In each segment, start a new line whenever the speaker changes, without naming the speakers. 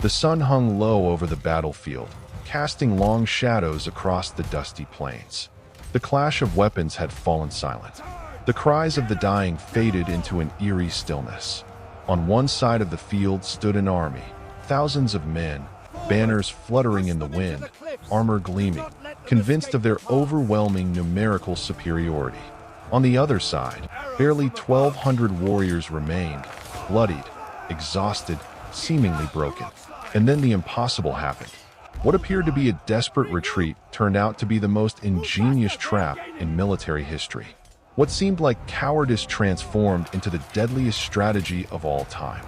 The sun hung low over the battlefield, casting long shadows across the dusty plains. The clash of weapons had fallen silent. The cries of the dying faded into an eerie stillness. On one side of the field stood an army, thousands of men, banners fluttering in the wind, armor gleaming, convinced of their overwhelming numerical superiority. On the other side, barely 1,200 warriors remained, bloodied, exhausted, seemingly broken. And then the impossible happened. What appeared to be a desperate retreat turned out to be the most ingenious trap in military history. What seemed like cowardice transformed into the deadliest strategy of all time.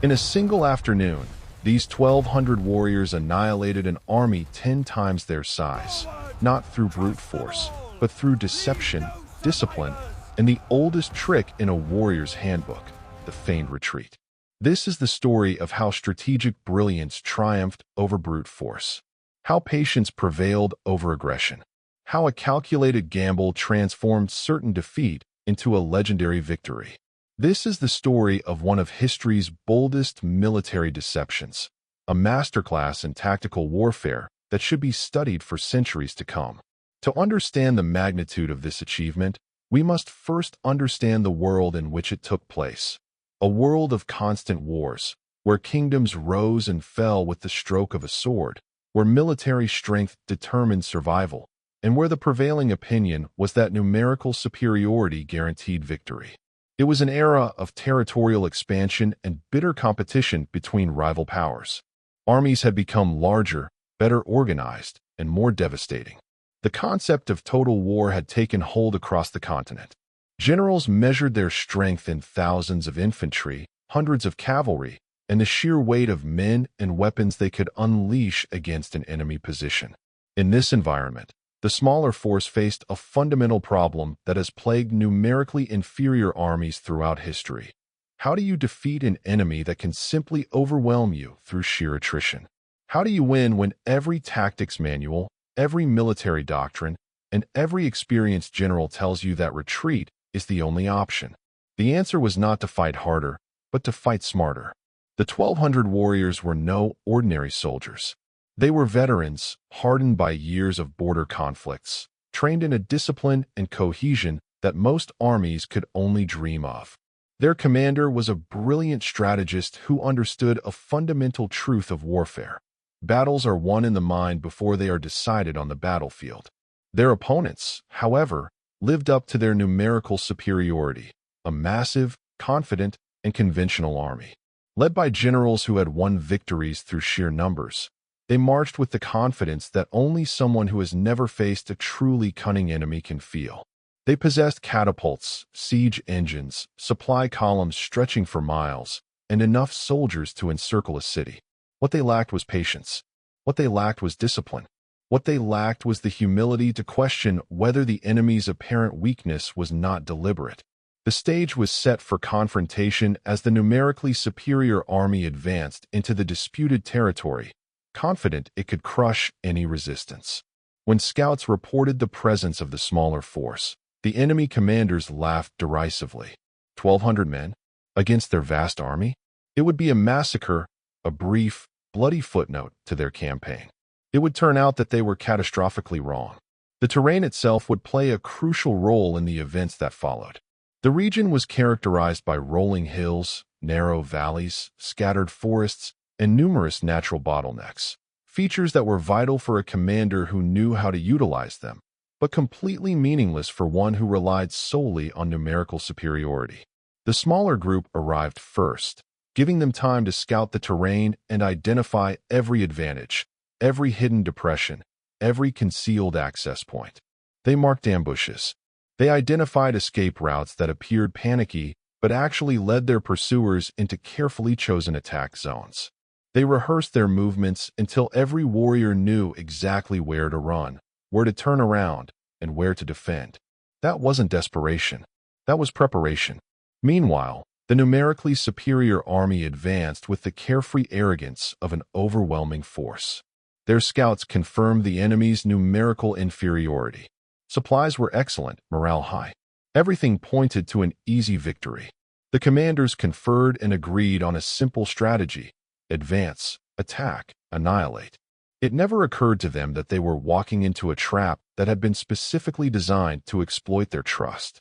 In a single afternoon, these 1,200 warriors annihilated an army 10 times their size, not through brute force, but through deception, discipline, and the oldest trick in a warrior's handbook, the feigned retreat. This is the story of how strategic brilliance triumphed over brute force, how patience prevailed over aggression, how a calculated gamble transformed certain defeat into a legendary victory. This is the story of one of history's boldest military deceptions, a masterclass in tactical warfare that should be studied for centuries to come. To understand the magnitude of this achievement, we must first understand the world in which it took place. A world of constant wars, where kingdoms rose and fell with the stroke of a sword, where military strength determined survival, and where the prevailing opinion was that numerical superiority guaranteed victory. It was an era of territorial expansion and bitter competition between rival powers. Armies had become larger, better organized, and more devastating. The concept of total war had taken hold across the continent. Generals measured their strength in thousands of infantry, hundreds of cavalry, and the sheer weight of men and weapons they could unleash against an enemy position. In this environment, the smaller force faced a fundamental problem that has plagued numerically inferior armies throughout history. How do you defeat an enemy that can simply overwhelm you through sheer attrition? How do you win when every tactics manual, every military doctrine, and every experienced general tells you that retreat is the only option? The answer was not to fight harder, but to fight smarter. The 1,200 warriors were no ordinary soldiers. They were veterans, hardened by years of border conflicts, trained in a discipline and cohesion that most armies could only dream of. Their commander was a brilliant strategist who understood a fundamental truth of warfare. Battles are won in the mind before they are decided on the battlefield. Their opponents, however, lived up to their numerical superiority, a massive, confident, and conventional army. Led by generals who had won victories through sheer numbers, they marched with the confidence that only someone who has never faced a truly cunning enemy can feel. They possessed catapults, siege engines, supply columns stretching for miles, and enough soldiers to encircle a city. What they lacked was patience. What they lacked was discipline. What they lacked was the humility to question whether the enemy's apparent weakness was not deliberate. The stage was set for confrontation as the numerically superior army advanced into the disputed territory, confident it could crush any resistance. When scouts reported the presence of the smaller force, the enemy commanders laughed derisively. 1,200 men? Against their vast army? It would be a massacre, a brief, bloody footnote to their campaign. It would turn out that they were catastrophically wrong. The terrain itself would play a crucial role in the events that followed. The region was characterized by rolling hills, narrow valleys, scattered forests, and numerous natural bottlenecks, features that were vital for a commander who knew how to utilize them, but completely meaningless for one who relied solely on numerical superiority. The smaller group arrived first, giving them time to scout the terrain and identify every advantage, every hidden depression, every concealed access point. They marked ambushes. They identified escape routes that appeared panicky but actually led their pursuers into carefully chosen attack zones. They rehearsed their movements until every warrior knew exactly where to run, where to turn around, and where to defend. That wasn't desperation. That was preparation. Meanwhile, the numerically superior army advanced with the carefree arrogance of an overwhelming force. Their scouts confirmed the enemy's numerical inferiority. Supplies were excellent, morale high. Everything pointed to an easy victory. The commanders conferred and agreed on a simple strategy: advance, attack, annihilate. It never occurred to them that they were walking into a trap that had been specifically designed to exploit their trust.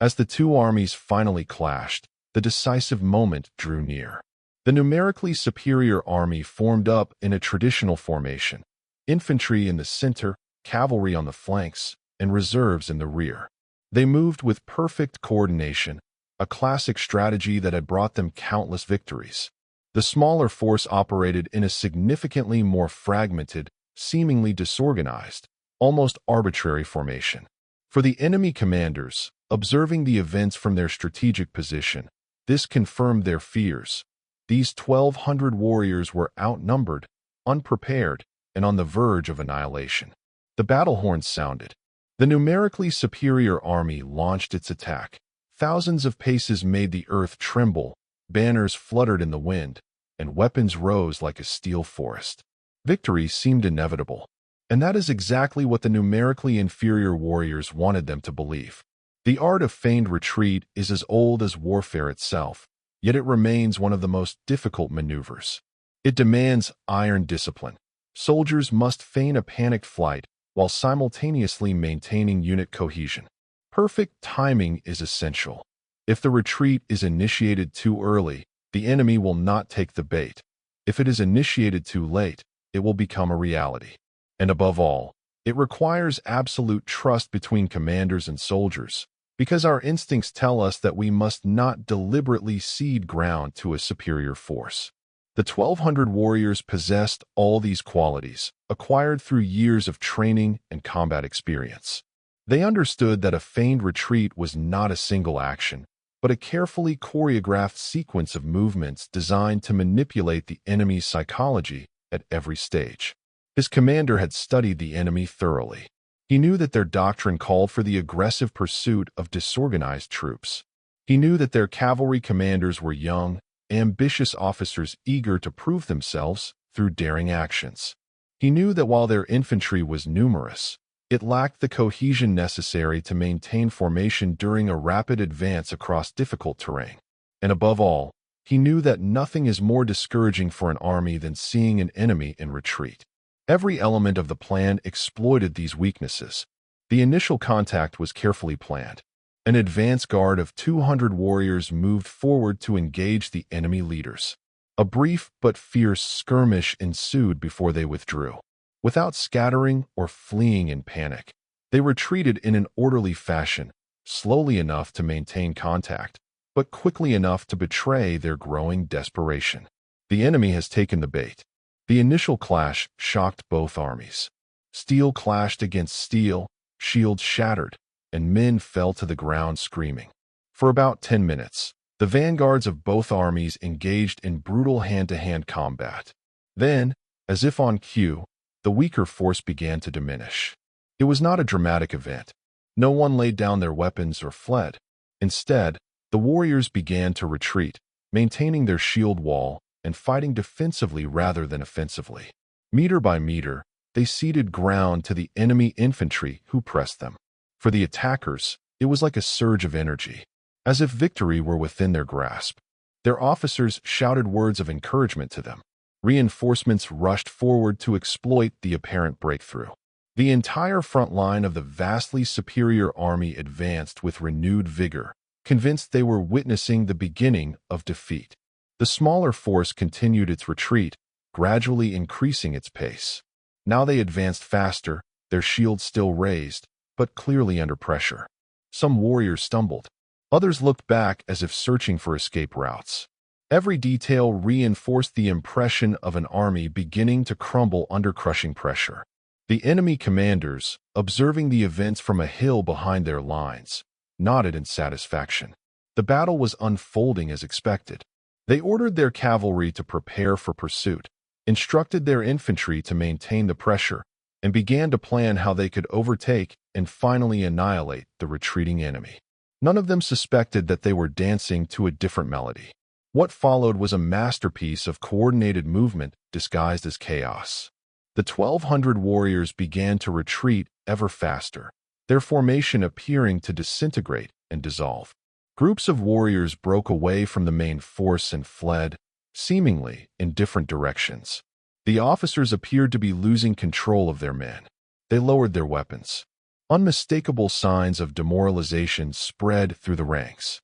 As the two armies finally clashed, the decisive moment drew near. The numerically superior army formed up in a traditional formation, infantry in the center, cavalry on the flanks, and reserves in the rear. They moved with perfect coordination, a classic strategy that had brought them countless victories. The smaller force operated in a significantly more fragmented, seemingly disorganized, almost arbitrary formation. For the enemy commanders, observing the events from their strategic position, this confirmed their fears. These 1,200 warriors were outnumbered, unprepared, and on the verge of annihilation. The battle horns sounded. The numerically superior army launched its attack. Thousands of paces made the earth tremble, banners fluttered in the wind, and weapons rose like a steel forest. Victory seemed inevitable, and that is exactly what the numerically inferior warriors wanted them to believe. The art of feigned retreat is as old as warfare itself, yet it remains one of the most difficult maneuvers. It demands iron discipline. Soldiers must feign a panicked flight while simultaneously maintaining unit cohesion. Perfect timing is essential. If the retreat is initiated too early, the enemy will not take the bait. If it is initiated too late, it will become a reality. And above all, it requires absolute trust between commanders and soldiers, because our instincts tell us that we must not deliberately cede ground to a superior force. The 1,200 warriors possessed all these qualities, acquired through years of training and combat experience. They understood that a feigned retreat was not a single action, but a carefully choreographed sequence of movements designed to manipulate the enemy's psychology at every stage. His commander had studied the enemy thoroughly. He knew that their doctrine called for the aggressive pursuit of disorganized troops. He knew that their cavalry commanders were young, ambitious officers eager to prove themselves through daring actions. He knew that while their infantry was numerous, it lacked the cohesion necessary to maintain formation during a rapid advance across difficult terrain. And above all, he knew that nothing is more discouraging for an army than seeing an enemy in retreat. Every element of the plan exploited these weaknesses. The initial contact was carefully planned. An advance guard of 200 warriors moved forward to engage the enemy leaders. A brief but fierce skirmish ensued before they withdrew. Without scattering or fleeing in panic, they retreated in an orderly fashion, slowly enough to maintain contact, but quickly enough to betray their growing desperation. The enemy has taken the bait. The initial clash shocked both armies. Steel clashed against steel, shields shattered, and men fell to the ground screaming. For about 10 minutes, the vanguards of both armies engaged in brutal hand-to-hand combat. Then, as if on cue, the weaker force began to diminish. It was not a dramatic event. No one laid down their weapons or fled. Instead, the warriors began to retreat, maintaining their shield wall and fighting defensively rather than offensively. Meter by meter, they ceded ground to the enemy infantry who pressed them. For the attackers, it was like a surge of energy, as if victory were within their grasp. Their officers shouted words of encouragement to them. Reinforcements rushed forward to exploit the apparent breakthrough. The entire front line of the vastly superior army advanced with renewed vigor, convinced they were witnessing the beginning of defeat. The smaller force continued its retreat, gradually increasing its pace. Now they advanced faster, their shields still raised, but clearly under pressure. Some warriors stumbled. Others looked back as if searching for escape routes. Every detail reinforced the impression of an army beginning to crumble under crushing pressure. The enemy commanders, observing the events from a hill behind their lines, nodded in satisfaction. The battle was unfolding as expected. They ordered their cavalry to prepare for pursuit, instructed their infantry to maintain the pressure, and began to plan how they could overtake and finally annihilate the retreating enemy. None of them suspected that they were dancing to a different melody. What followed was a masterpiece of coordinated movement disguised as chaos. The 1,200 warriors began to retreat ever faster, their formation appearing to disintegrate and dissolve. Groups of warriors broke away from the main force and fled, seemingly in different directions. The officers appeared to be losing control of their men. They lowered their weapons. Unmistakable signs of demoralization spread through the ranks.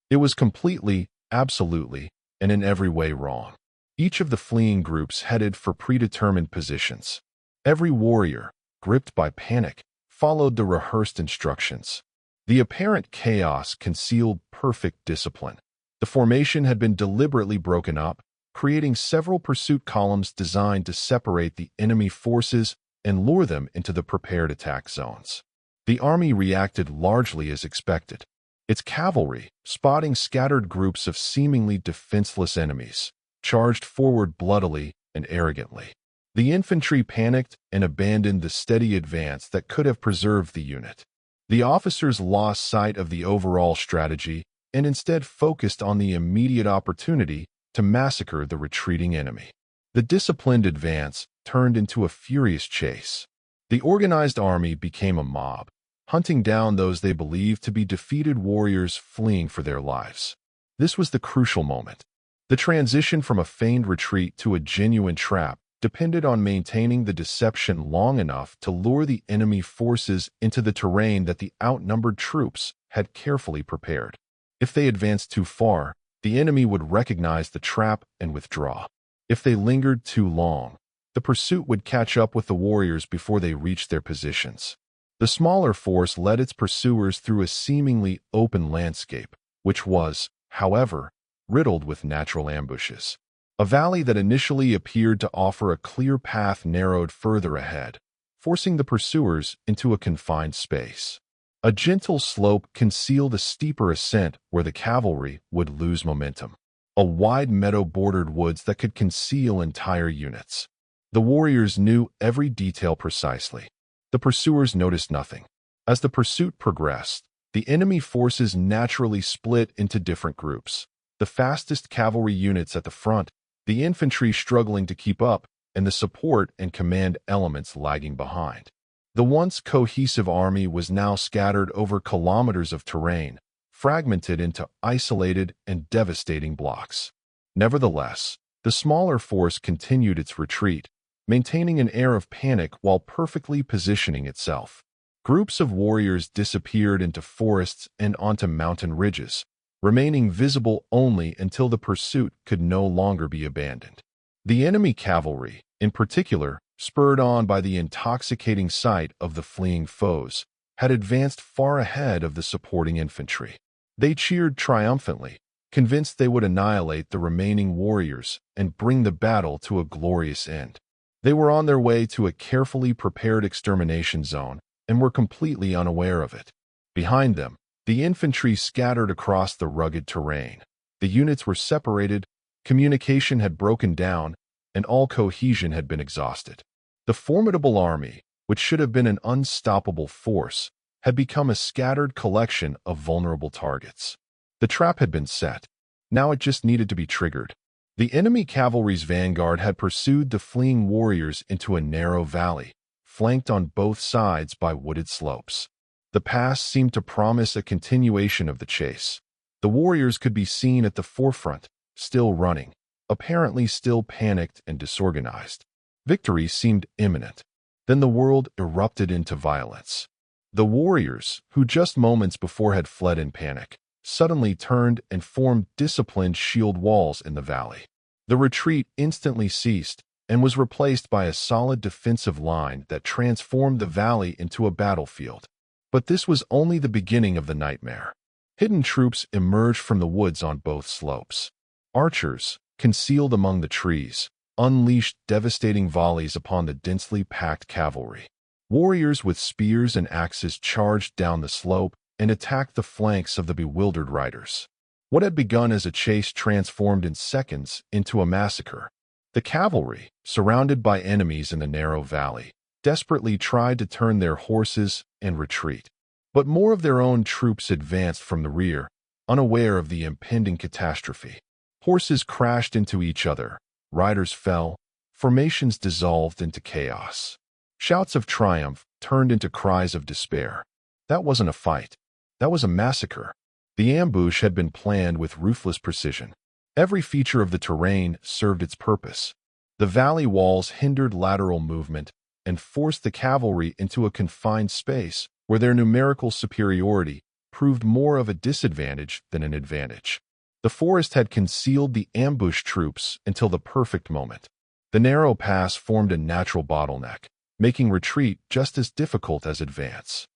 It was completely, absolutely, and in every way wrong. Each of the fleeing groups headed for predetermined positions. Every warrior, gripped by panic, followed the rehearsed instructions. The apparent chaos concealed perfect discipline. The formation had been deliberately broken up, creating several pursuit columns designed to separate the enemy forces and lure them into the prepared attack zones. The army reacted largely as expected. Its cavalry, spotting scattered groups of seemingly defenseless enemies, charged forward bloodily and arrogantly. The infantry panicked and abandoned the steady advance that could have preserved the unit. The officers lost sight of the overall strategy and instead focused on the immediate opportunity to massacre the retreating enemy. The disciplined advance turned into a furious chase. The organized army became a mob, hunting down those they believed to be defeated warriors fleeing for their lives. This was the crucial moment. The transition from a feigned retreat to a genuine trap depended on maintaining the deception long enough to lure the enemy forces into the terrain that the outnumbered troops had carefully prepared. If they advanced too far, the enemy would recognize the trap and withdraw. If they lingered too long, the pursuit would catch up with the warriors before they reached their positions. The smaller force led its pursuers through a seemingly open landscape, which was, however, riddled with natural ambushes. A valley that initially appeared to offer a clear path narrowed further ahead, forcing the pursuers into a confined space. A gentle slope concealed a steeper ascent where the cavalry would lose momentum. A wide meadow bordered woods that could conceal entire units. The warriors knew every detail precisely. The pursuers noticed nothing. As the pursuit progressed, the enemy forces naturally split into different groups. The fastest cavalry units at the front, the infantry struggling to keep up, and the support and command elements lagging behind. The once cohesive army was now scattered over kilometers of terrain, fragmented into isolated and devastating blocks. Nevertheless, the smaller force continued its retreat, maintaining an air of panic while perfectly positioning itself. Groups of warriors disappeared into forests and onto mountain ridges, remaining visible only until the pursuit could no longer be abandoned. The enemy cavalry, in particular, spurred on by the intoxicating sight of the fleeing foes, had advanced far ahead of the supporting infantry. They cheered triumphantly, convinced they would annihilate the remaining warriors and bring the battle to a glorious end. They were on their way to a carefully prepared extermination zone and were completely unaware of it. Behind them, the infantry scattered across the rugged terrain. The units were separated, communication had broken down, and all cohesion had been exhausted. The formidable army, which should have been an unstoppable force, had become a scattered collection of vulnerable targets. The trap had been set. Now it just needed to be triggered. The enemy cavalry's vanguard had pursued the fleeing warriors into a narrow valley, flanked on both sides by wooded slopes. The pass seemed to promise a continuation of the chase. The warriors could be seen at the forefront, still running, apparently still panicked and disorganized. Victory seemed imminent. Then the world erupted into violence. The warriors, who just moments before had fled in panic, suddenly turned and formed disciplined shield walls in the valley. The retreat instantly ceased and was replaced by a solid defensive line that transformed the valley into a battlefield. But this was only the beginning of the nightmare. Hidden troops emerged from the woods on both slopes. Archers, concealed among the trees, unleashed devastating volleys upon the densely packed cavalry. Warriors with spears and axes charged down the slope and attacked the flanks of the bewildered riders. What had begun as a chase transformed in seconds into a massacre. The cavalry, surrounded by enemies in the narrow valley, desperately tried to turn their horses and retreat. But more of their own troops advanced from the rear, unaware of the impending catastrophe. Horses crashed into each other, riders fell, formations dissolved into chaos. Shouts of triumph turned into cries of despair. That wasn't a fight. That was a massacre. The ambush had been planned with ruthless precision. Every feature of the terrain served its purpose. The valley walls hindered lateral movement and forced the cavalry into a confined space where their numerical superiority proved more of a disadvantage than an advantage. The forest had concealed the ambushed troops until the perfect moment. The narrow pass formed a natural bottleneck, making retreat just as difficult as advance.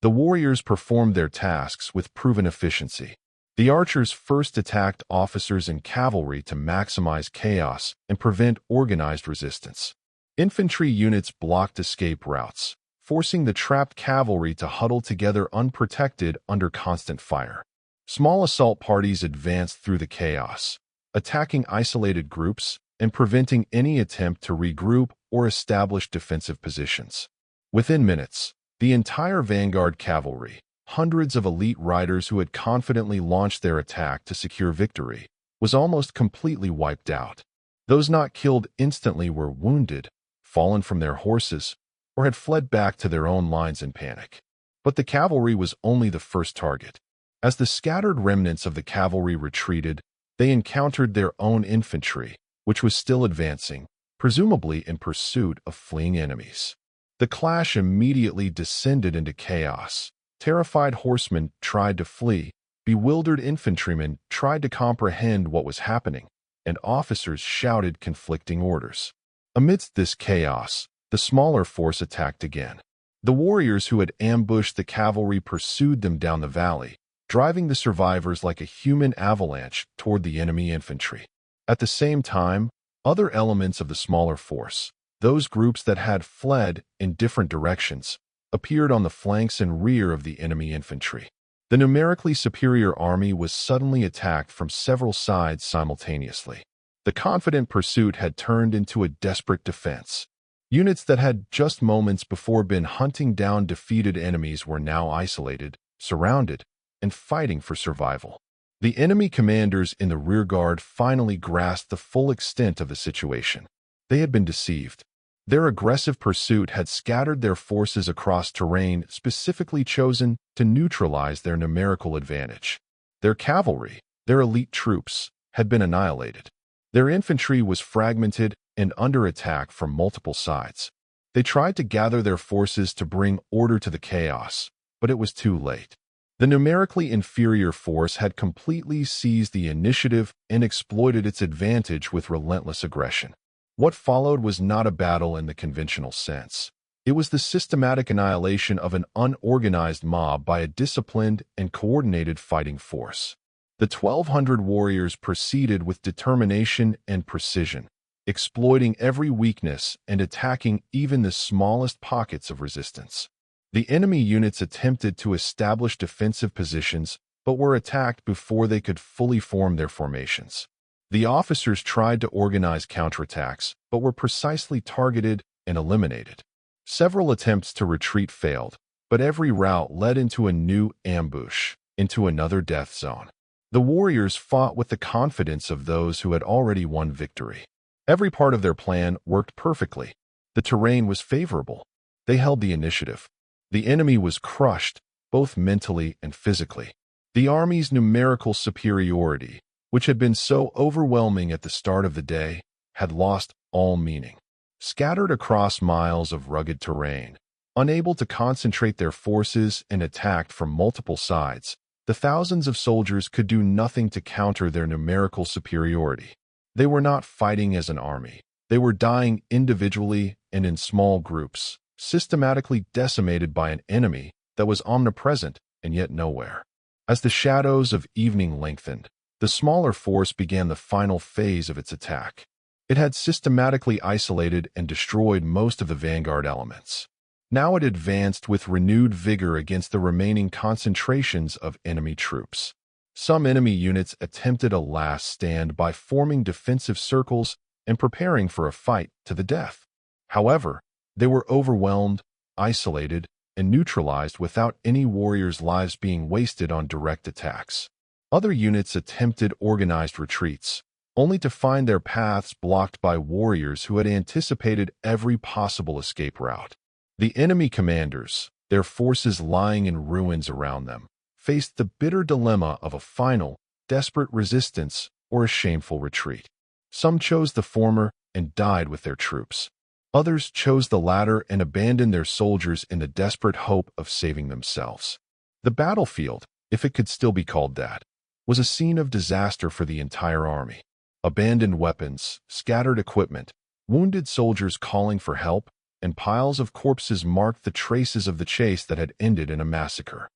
The warriors performed their tasks with proven efficiency. The archers first attacked officers and cavalry to maximize chaos and prevent organized resistance. Infantry units blocked escape routes, forcing the trapped cavalry to huddle together unprotected under constant fire. Small assault parties advanced through the chaos, attacking isolated groups and preventing any attempt to regroup or establish defensive positions. Within minutes, the entire vanguard cavalry, hundreds of elite riders who had confidently launched their attack to secure victory, was almost completely wiped out. Those not killed instantly were wounded, fallen from their horses, or had fled back to their own lines in panic. But the cavalry was only the first target. As the scattered remnants of the cavalry retreated, they encountered their own infantry, which was still advancing, presumably in pursuit of fleeing enemies. The clash immediately descended into chaos. Terrified horsemen tried to flee, bewildered infantrymen tried to comprehend what was happening, and officers shouted conflicting orders. Amidst this chaos, the smaller force attacked again. The warriors who had ambushed the cavalry pursued them down the valley, driving the survivors like a human avalanche toward the enemy infantry. At the same time, other elements of the smaller force, those groups that had fled in different directions, appeared on the flanks and rear of the enemy infantry. The numerically superior army was suddenly attacked from several sides simultaneously. The confident pursuit had turned into a desperate defense. Units that had just moments before been hunting down defeated enemies were now isolated, surrounded, and fighting for survival. The enemy commanders in the rearguard finally grasped the full extent of the situation. They had been deceived. Their aggressive pursuit had scattered their forces across terrain specifically chosen to neutralize their numerical advantage. Their cavalry, their elite troops, had been annihilated. Their infantry was fragmented and under attack from multiple sides. They tried to gather their forces to bring order to the chaos, but it was too late. The numerically inferior force had completely seized the initiative and exploited its advantage with relentless aggression. What followed was not a battle in the conventional sense. It was the systematic annihilation of an unorganized mob by a disciplined and coordinated fighting force. The 1,200 warriors proceeded with determination and precision, exploiting every weakness and attacking even the smallest pockets of resistance. The enemy units attempted to establish defensive positions, but were attacked before they could fully form their formations. The officers tried to organize counterattacks, but were precisely targeted and eliminated. Several attempts to retreat failed, but every rout led into a new ambush, into another death zone. The warriors fought with the confidence of those who had already won victory. Every part of their plan worked perfectly. The terrain was favorable. They held the initiative. The enemy was crushed, both mentally and physically. The army's numerical superiority, which had been so overwhelming at the start of the day, had lost all meaning. Scattered across miles of rugged terrain, unable to concentrate their forces and attacked from multiple sides, the thousands of soldiers could do nothing to counter their numerical superiority. They were not fighting as an army. They were dying individually and in small groups, systematically decimated by an enemy that was omnipresent and yet nowhere. As the shadows of evening lengthened, the smaller force began the final phase of its attack. It had systematically isolated and destroyed most of the vanguard elements. Now it advanced with renewed vigor against the remaining concentrations of enemy troops. Some enemy units attempted a last stand by forming defensive circles and preparing for a fight to the death. However, they were overwhelmed, isolated, and neutralized without any warriors' lives being wasted on direct attacks. Other units attempted organized retreats, only to find their paths blocked by warriors who had anticipated every possible escape route. The enemy commanders, their forces lying in ruins around them, faced the bitter dilemma of a final, desperate resistance or a shameful retreat. Some chose the former, and died with their troops. Others chose the latter and abandoned their soldiers in the desperate hope of saving themselves. The battlefield, if it could still be called that, was a scene of disaster for the entire army. Abandoned weapons, scattered equipment, wounded soldiers calling for help, and piles of corpses marked the traces of the chase that had ended in a massacre.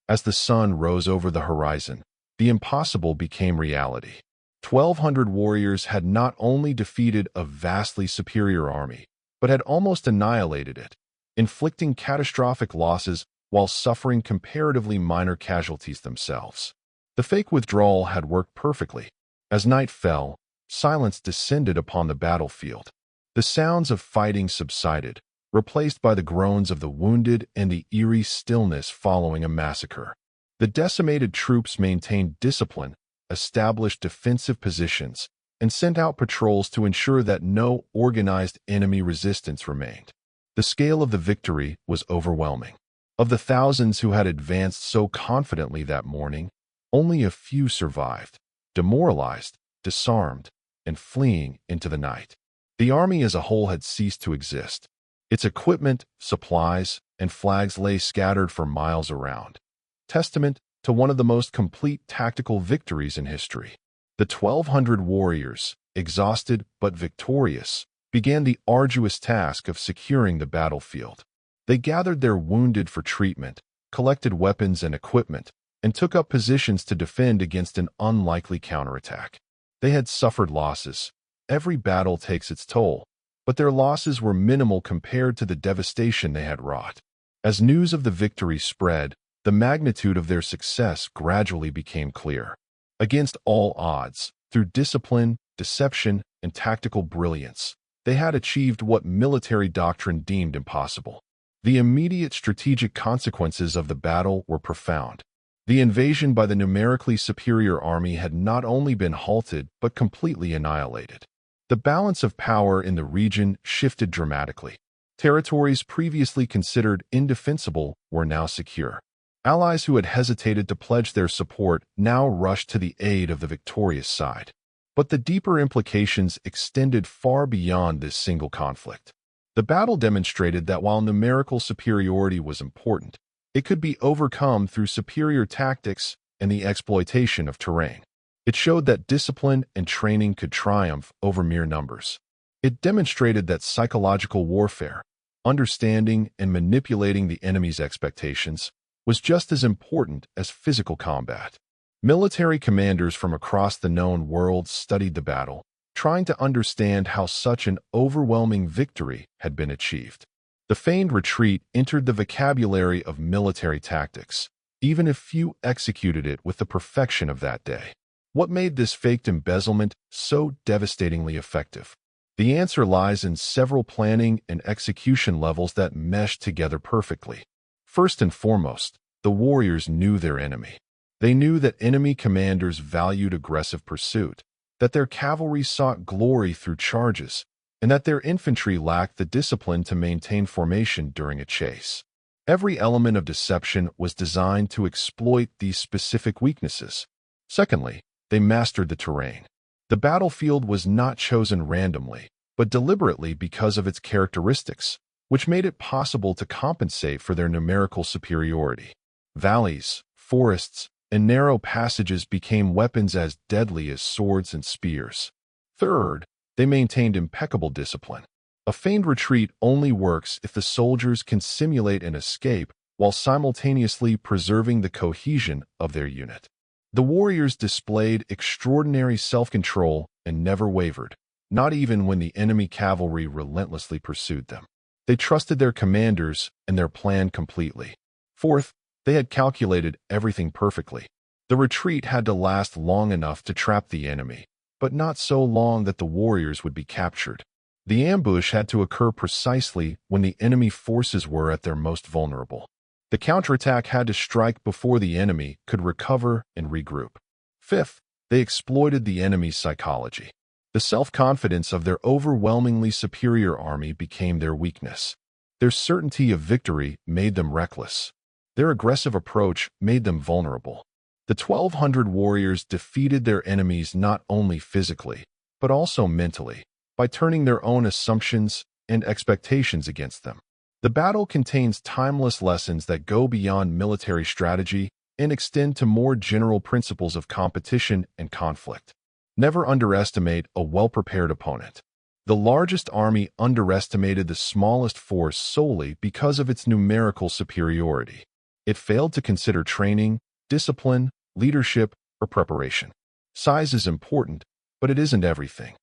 As the sun rose over the horizon, the impossible became reality. 1,200 warriors had not only defeated a vastly superior army, but had almost annihilated it, inflicting catastrophic losses while suffering comparatively minor casualties themselves. The fake withdrawal had worked perfectly. As night fell, silence descended upon the battlefield. The sounds of fighting subsided, replaced by the groans of the wounded and the eerie stillness following a massacre. The decimated troops maintained discipline, established defensive positions, and sent out patrols to ensure that no organized enemy resistance remained. The scale of the victory was overwhelming. Of the thousands who had advanced so confidently that morning, only a few survived, demoralized, disarmed, and fleeing into the night. The army as a whole had ceased to exist. Its equipment, supplies, and flags lay scattered for miles around, testament to one of the most complete tactical victories in history. The 1,200 warriors, exhausted but victorious, began the arduous task of securing the battlefield. They gathered their wounded for treatment, collected weapons and equipment, and took up positions to defend against an unlikely counterattack. They had suffered losses. Every battle takes its toll, but their losses were minimal compared to the devastation they had wrought. As news of the victory spread, the magnitude of their success gradually became clear. Against all odds, through discipline, deception, and tactical brilliance, they had achieved what military doctrine deemed impossible. The immediate strategic consequences of the battle were profound. The invasion by the numerically superior army had not only been halted but completely annihilated. The balance of power in the region shifted dramatically. Territories previously considered indefensible were now secure. Allies who had hesitated to pledge their support now rushed to the aid of the victorious side. But the deeper implications extended far beyond this single conflict. The battle demonstrated that while numerical superiority was important, it could be overcome through superior tactics and the exploitation of terrain. It showed that discipline and training could triumph over mere numbers. It demonstrated that psychological warfare, understanding and manipulating the enemy's expectations, was just as important as physical combat. Military commanders from across the known world studied the battle, trying to understand how such an overwhelming victory had been achieved. The feigned retreat entered the vocabulary of military tactics, even if few executed it with the perfection of that day. What made this faked embezzlement so devastatingly effective? The answer lies in several planning and execution levels that meshed together perfectly. First and foremost, the warriors knew their enemy. They knew that enemy commanders valued aggressive pursuit, that their cavalry sought glory through charges, and that their infantry lacked the discipline to maintain formation during a chase. Every element of deception was designed to exploit these specific weaknesses. Secondly, they mastered the terrain. The battlefield was not chosen randomly, but deliberately because of its characteristics, which made it possible to compensate for their numerical superiority. Valleys, forests, and narrow passages became weapons as deadly as swords and spears. Third, they maintained impeccable discipline. A feigned retreat only works if the soldiers can simulate an escape while simultaneously preserving the cohesion of their unit. The warriors displayed extraordinary self-control and never wavered, not even when the enemy cavalry relentlessly pursued them. They trusted their commanders and their plan completely. Fourth, they had calculated everything perfectly. The retreat had to last long enough to trap the enemy, but not so long that the warriors would be captured. The ambush had to occur precisely when the enemy forces were at their most vulnerable. The counterattack had to strike before the enemy could recover and regroup. Fifth, they exploited the enemy's psychology. The self-confidence of their overwhelmingly superior army became their weakness. Their certainty of victory made them reckless. Their aggressive approach made them vulnerable. The 1,200 warriors defeated their enemies not only physically, but also mentally. by turning their own assumptions and expectations against them. The battle contains timeless lessons that go beyond military strategy and extend to more general principles of competition and conflict. Never underestimate a well-prepared opponent. The largest army underestimated the smallest force solely because of its numerical superiority. It failed to consider training, discipline, leadership, or preparation. Size is important, but it isn't everything.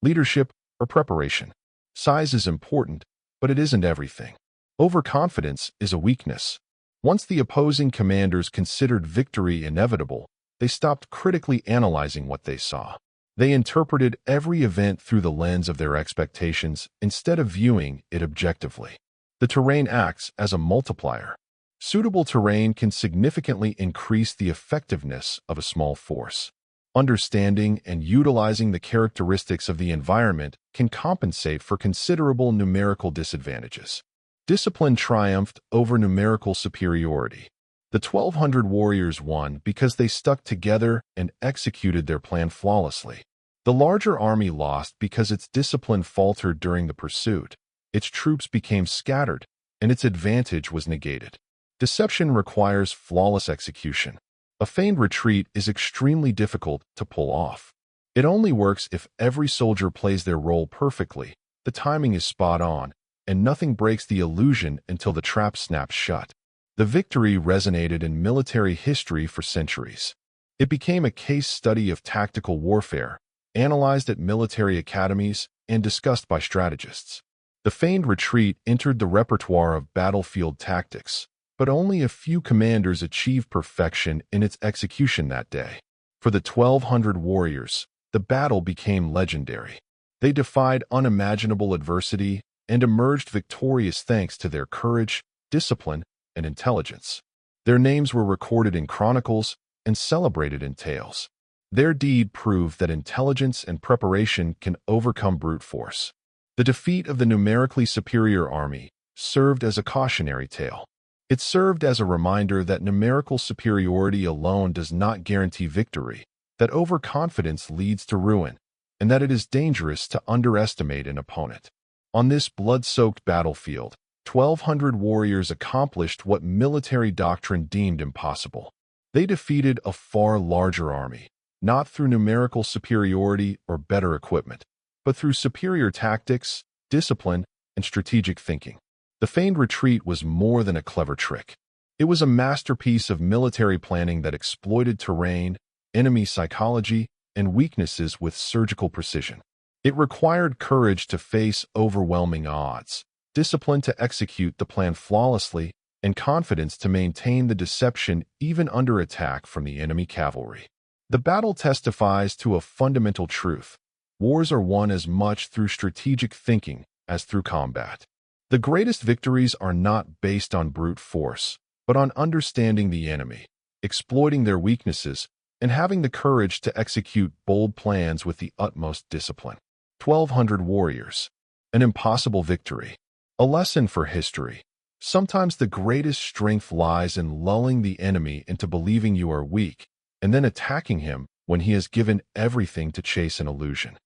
Leadership or preparation. Size is important, but it isn't everything. Overconfidence is a weakness. Once the opposing commanders considered victory inevitable, they stopped critically analyzing what they saw. They interpreted every event through the lens of their expectations instead of viewing it objectively. The terrain acts as a multiplier. Suitable terrain can significantly increase the effectiveness of a small force. Understanding and utilizing the characteristics of the environment can compensate for considerable numerical disadvantages. Discipline triumphed over numerical superiority. The 1,200 warriors won because they stuck together and executed their plan flawlessly. The larger army lost because its discipline faltered during the pursuit. Its troops became scattered, and its advantage was negated. Deception requires flawless execution. A feigned retreat is extremely difficult to pull off. It only works if every soldier plays their role perfectly, the timing is spot on, and nothing breaks the illusion until the trap snaps shut. The victory resonated in military history for centuries. It became a case study of tactical warfare, analyzed at military academies and discussed by strategists. The feigned retreat entered the repertoire of battlefield tactics, but only a few commanders achieved perfection in its execution that day. For the 1,200 warriors, the battle became legendary. They defied unimaginable adversity and emerged victorious thanks to their courage, discipline, and intelligence. Their names were recorded in chronicles and celebrated in tales. Their deed proved that intelligence and preparation can overcome brute force. The defeat of the numerically superior army served as a cautionary tale. It served as a reminder that numerical superiority alone does not guarantee victory, that overconfidence leads to ruin, and that it is dangerous to underestimate an opponent. On this blood-soaked battlefield, 1,200 warriors accomplished what military doctrine deemed impossible. They defeated a far larger army, not through numerical superiority or better equipment, but through superior tactics, discipline, and strategic thinking. The feigned retreat was more than a clever trick. It was a masterpiece of military planning that exploited terrain, enemy psychology, and weaknesses with surgical precision. It required courage to face overwhelming odds, discipline to execute the plan flawlessly, and confidence to maintain the deception even under attack from the enemy cavalry. The battle testifies to a fundamental truth. Wars are won as much through strategic thinking as through combat. The greatest victories are not based on brute force, but on understanding the enemy, exploiting their weaknesses, and having the courage to execute bold plans with the utmost discipline. 1,200 warriors. An impossible victory. A lesson for history. Sometimes the greatest strength lies in lulling the enemy into believing you are weak, and then attacking him when he has given everything to chase an illusion.